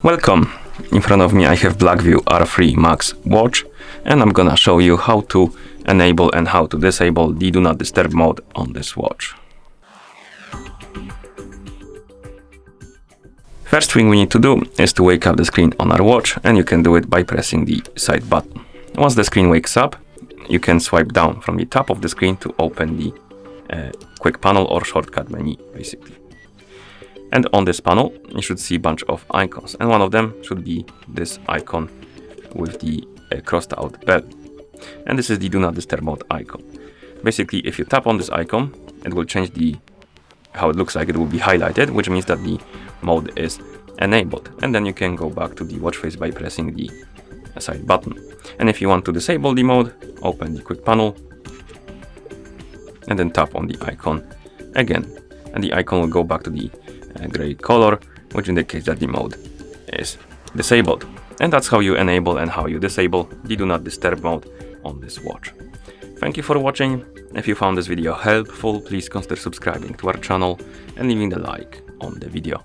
Welcome! In front of me I have Blackview R3 Max watch, and I'm gonna show you how to enable and how to disable the Do Not Disturb mode on this watch. First thing we need to do is to wake up the screen on our watch, and you can do it by pressing the side button. Once the screen wakes up, you can swipe down from the top of the screen to open the quick panel or shortcut menu, basically. And on this panel, you should see a bunch of icons, and one of them should be this icon with the crossed out bell. And this is the Do Not Disturb mode icon. Basically, if you tap on this icon, it will change how it looks like. It will be highlighted, which means that the mode is enabled. And then you can go back to the watch face by pressing the side button. And if you want to disable the mode, open the quick panel and then tap on the icon again. And the icon will go back to the gray color, which indicates that the mode is disabled. And that's how you enable and how you disable the Do Not Disturb mode on this watch. Thank you for watching. If you found this video helpful, please consider subscribing to our channel and leaving a like on the video.